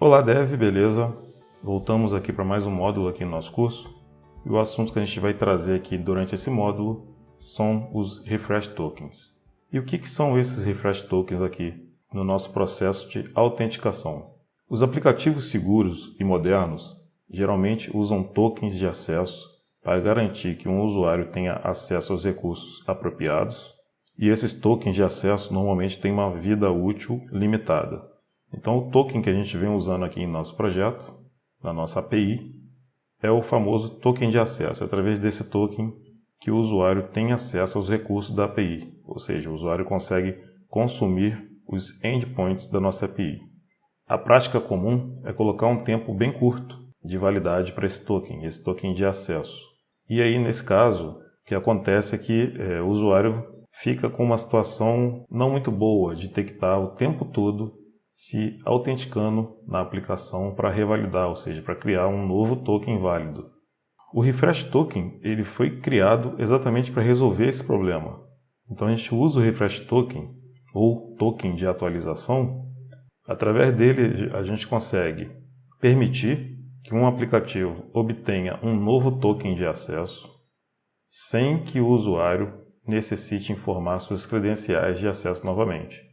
Olá Dev, beleza? Voltamos aqui para mais um módulo aqui no nosso curso e o assunto que a gente vai trazer aqui durante esse módulo são os Refresh Tokens. E o que são esses Refresh Tokens aqui no nosso processo de autenticação? Os aplicativos seguros e modernos geralmente usam tokens de acesso para garantir que um usuário tenha acesso aos recursos apropriados, e esses tokens de acesso normalmente têm uma vida útil limitada. Então o token que a gente vem usando aqui em nosso projeto, na nossa API, é o famoso token de acesso. É através desse token que o usuário tem acesso aos recursos da API, ou seja, o usuário consegue consumir os endpoints da nossa API. A prática comum é colocar um tempo bem curto de validade para esse token de acesso. E aí, nesse caso, o que acontece é que o usuário fica com uma situação não muito boa de ter que estar o tempo todo se autenticando na aplicação para revalidar, ou seja, para criar um novo token válido. O Refresh Token ele foi criado exatamente para resolver esse problema. Então a gente usa o Refresh Token, ou token de atualização. Através dele a gente consegue permitir que um aplicativo obtenha um novo token de acesso sem que o usuário necessite informar suas credenciais de acesso novamente.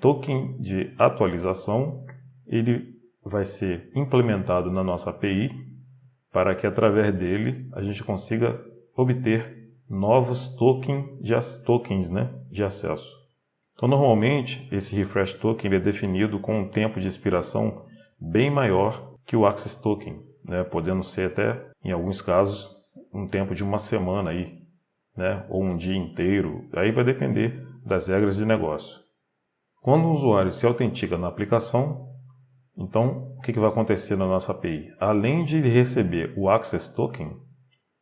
Token de atualização, ele vai ser implementado na nossa API para que através dele a gente consiga obter novos tokens de acesso. Então normalmente esse Refresh Token ele é definido com um tempo de expiração bem maior que o Access Token, podendo ser até, em alguns casos, um tempo de uma semana aí, ou um dia inteiro, aí vai depender das regras de negócio. Quando o usuário se autentica na aplicação, então o que vai acontecer na nossa API? Além de ele receber o Access Token,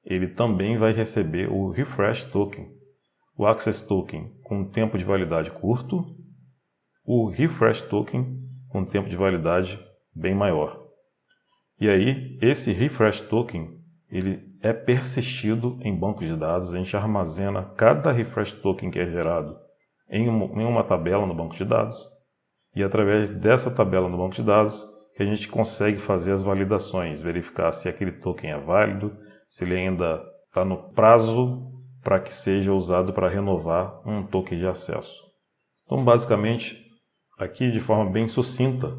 ele também vai receber o Refresh Token. O Access Token com tempo de validade curto, o Refresh Token com tempo de validade bem maior. E aí, esse Refresh Token ele é persistido em bancos de dados, a gente armazena cada Refresh Token que é gerado em uma tabela no banco de dados, e através dessa tabela no banco de dados que a gente consegue fazer as validações, verificar se aquele token é válido, se ele ainda está no prazo para que seja usado para renovar um token de acesso. Então, basicamente, aqui de forma bem sucinta,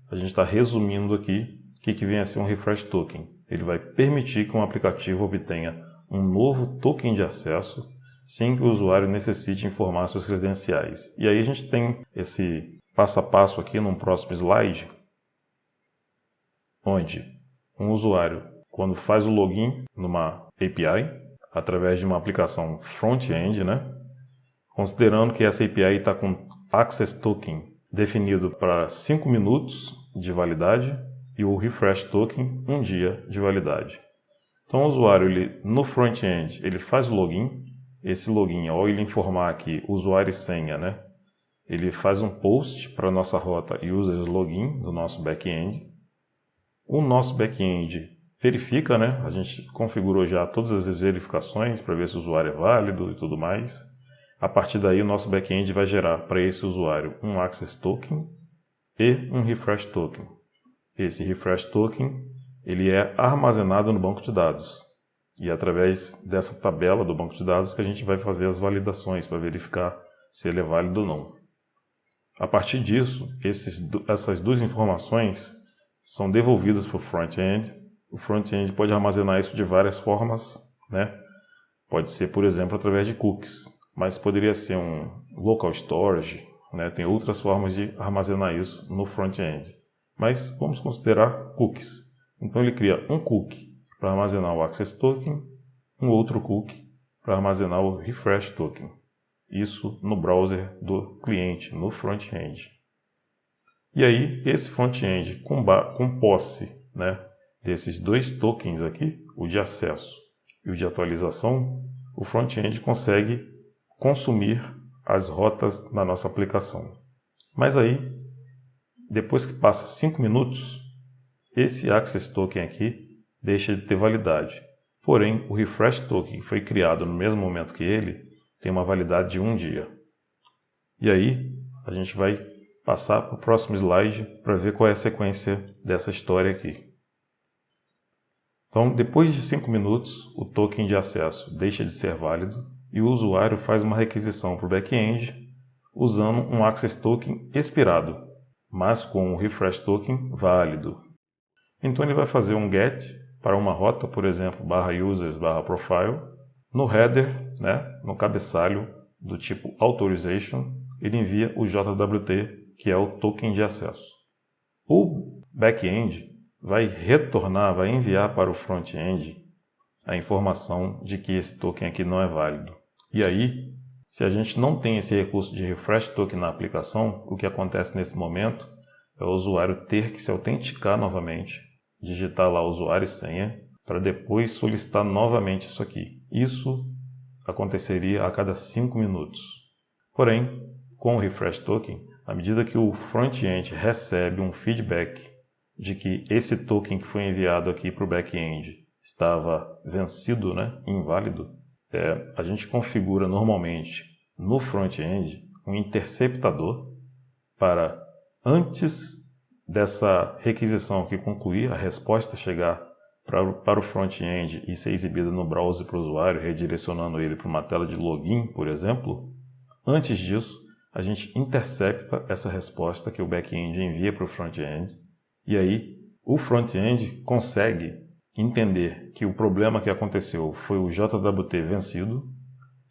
a gente está resumindo aqui o que vem a ser um Refresh Token. Ele vai permitir que um aplicativo obtenha um novo token de acesso sem que o usuário necessite informar suas credenciais. E aí a gente tem esse passo a passo aqui num próximo slide, onde um usuário, quando faz o login numa API, através de uma aplicação front-end, considerando que essa API está com Access Token definido para 5 minutos de validade e o Refresh Token 1 dia de validade. Então o usuário, no front-end, ele faz o login. Esse login, ao ele informar aqui usuário e senha, ele faz um post para a nossa rota users login do nosso back-end. O nosso back-end verifica, a gente configurou já todas as verificações para ver se o usuário é válido e tudo mais. A partir daí o nosso back-end vai gerar para esse usuário um Access Token e um Refresh Token. Esse Refresh Token ele é armazenado no banco de dados. E é através dessa tabela do banco de dados que a gente vai fazer as validações para verificar se ele é válido ou não. A partir disso, essas duas informações são devolvidas para o front-end. O front-end pode armazenar isso de várias formas, Pode ser, por exemplo, através de cookies, mas poderia ser um local storage, Tem outras formas de armazenar isso no front-end. Mas vamos considerar cookies. Então ele cria um cookie para armazenar o Access Token, um outro cookie para armazenar o Refresh Token. Isso no browser do cliente, no front-end. E aí, esse front-end com posse desses dois tokens aqui, o de acesso e o de atualização, o front-end consegue consumir as rotas na nossa aplicação. Mas aí, depois que passa 5 minutos, esse Access Token aqui deixa de ter validade. Porém, o Refresh Token, que foi criado no mesmo momento que ele, tem uma validade de 1 dia. E aí, a gente vai passar para o próximo slide para ver qual é a sequência dessa história aqui. Então, depois de 5 minutos, o token de acesso deixa de ser válido e o usuário faz uma requisição para o back-end usando um Access Token expirado, mas com um Refresh Token válido. Então ele vai fazer um GET para uma rota, por exemplo, /users/profile. No header, no cabeçalho do tipo Authorization, ele envia o JWT, que é o token de acesso. O back-end vai retornar, vai enviar para o front-end a informação de que esse token aqui não é válido. E aí, se a gente não tem esse recurso de refresh token na aplicação, o que acontece nesse momento é o usuário ter que se autenticar novamente, digitar lá usuário e senha, para depois solicitar novamente isso aqui. Isso aconteceria a cada 5 minutos. Porém, com o refresh token, à medida que o front-end recebe um feedback de que esse token que foi enviado aqui para o back-end estava vencido, inválido, a gente configura normalmente no front-end um interceptador para, antes dessa requisição que concluir, a resposta chegar para o front-end e ser exibida no browser para o usuário, redirecionando ele para uma tela de login, por exemplo. Antes disso, a gente intercepta essa resposta que o back-end envia para o front-end, e aí o front-end consegue entender que o problema que aconteceu foi o JWT vencido,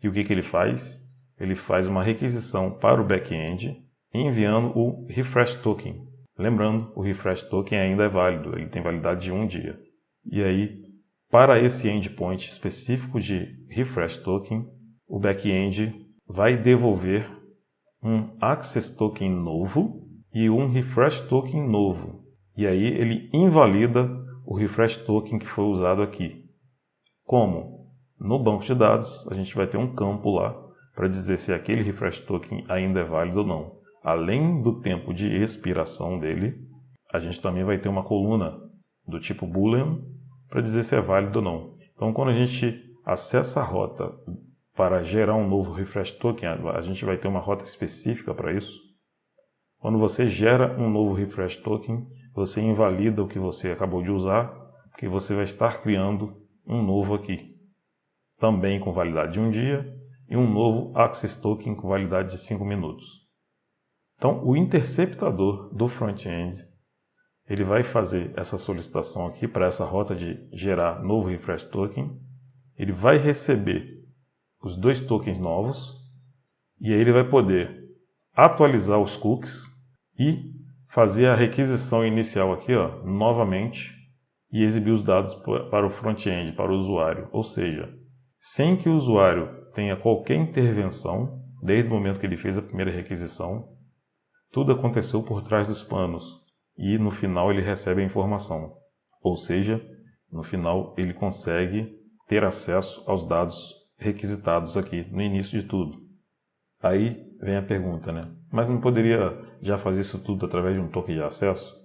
e o que ele faz? Ele faz uma requisição para o back-end enviando o refresh token. Lembrando, o refresh token ainda é válido, ele tem validade de 1 dia. E aí, para esse endpoint específico de refresh token, o back-end vai devolver um access token novo e um refresh token novo. E aí ele invalida o refresh token que foi usado aqui. Como? No banco de dados, a gente vai ter um campo lá para dizer se aquele refresh token ainda é válido ou não. Além do tempo de expiração dele, a gente também vai ter uma coluna do tipo Boolean para dizer se é válido ou não. Então, quando a gente acessa a rota para gerar um novo refresh token, a gente vai ter uma rota específica para isso. Quando você gera um novo refresh token, você invalida o que você acabou de usar, porque você vai estar criando um novo aqui, também com validade de 1 dia, e um novo access token com validade de 5 minutos. Então, o interceptador do front-end, ele vai fazer essa solicitação aqui para essa rota de gerar novo refresh token, ele vai receber os 2 tokens novos, e aí ele vai poder atualizar os cookies e fazer a requisição inicial aqui, novamente, e exibir os dados para o front-end, para o usuário. Ou seja, sem que o usuário tenha qualquer intervenção, desde o momento que ele fez a primeira requisição, tudo aconteceu por trás dos panos e no final ele recebe a informação. Ou seja, no final ele consegue ter acesso aos dados requisitados aqui no início de tudo. Aí vem a pergunta, mas não poderia já fazer isso tudo através de um token de acesso?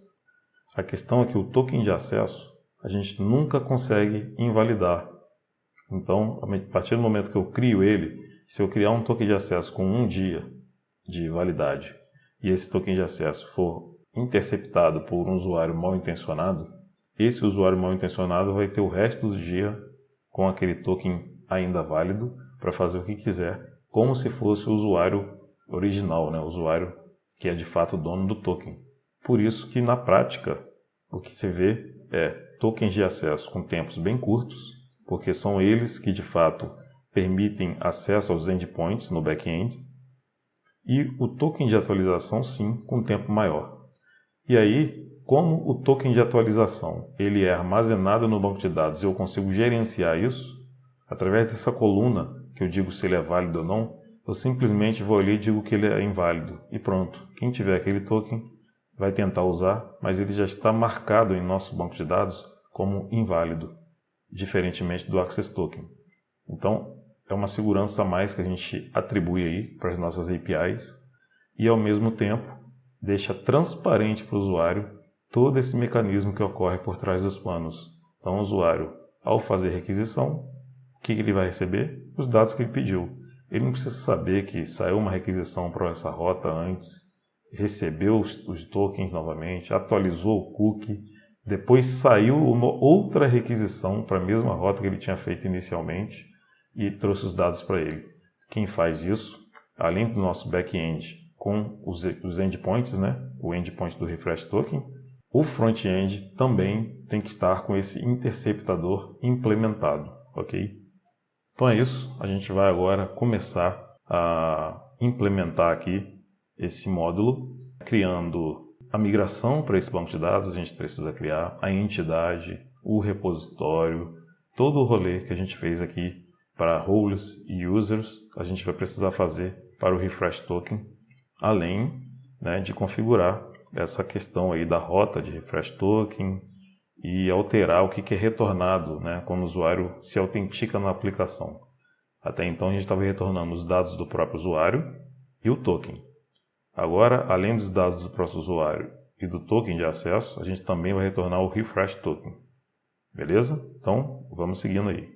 A questão é que o token de acesso a gente nunca consegue invalidar. Então, a partir do momento que eu crio ele, se eu criar um token de acesso com 1 dia de validade e esse token de acesso for interceptado por um usuário mal intencionado, esse usuário mal intencionado vai ter o resto do dia com aquele token ainda válido para fazer o que quiser, como se fosse o usuário original, o usuário que é de fato o dono do token. Por isso que na prática o que se vê é tokens de acesso com tempos bem curtos, porque são eles que de fato permitem acesso aos endpoints no back-end, e o token de atualização sim com tempo maior. E aí, como o token de atualização ele é armazenado no banco de dados e eu consigo gerenciar isso, através dessa coluna que eu digo se ele é válido ou não, eu simplesmente vou ali e digo que ele é inválido. E pronto, quem tiver aquele token vai tentar usar, mas ele já está marcado em nosso banco de dados como inválido, diferentemente do Access Token. Então, é uma segurança a mais que a gente atribui aí para as nossas APIs e, ao mesmo tempo, deixa transparente para o usuário todo esse mecanismo que ocorre por trás dos panos. Então, o usuário, ao fazer requisição, o que ele vai receber? Os dados que ele pediu. Ele não precisa saber que saiu uma requisição para essa rota antes, recebeu os tokens novamente, atualizou o cookie, depois saiu outra requisição para a mesma rota que ele tinha feito inicialmente e trouxe os dados para ele. Quem faz isso, além do nosso back-end com os endpoints, né? O endpoint do refresh token, o front-end também tem que estar com esse interceptador implementado, ok? Então é isso, a gente vai agora começar a implementar aqui esse módulo, criando a migração para esse banco de dados. A gente precisa criar a entidade, o repositório, todo o rolê que a gente fez aqui para roles e users, a gente vai precisar fazer para o refresh token, além, né, de configurar essa questão aí da rota de refresh token e alterar o que é retornado, né, quando o usuário se autentica na aplicação. Até então a gente estava retornando os dados do próprio usuário e o token. Agora, além dos dados do próprio usuário e do token de acesso, a gente também vai retornar o refresh token. Beleza? Então, vamos seguindo aí.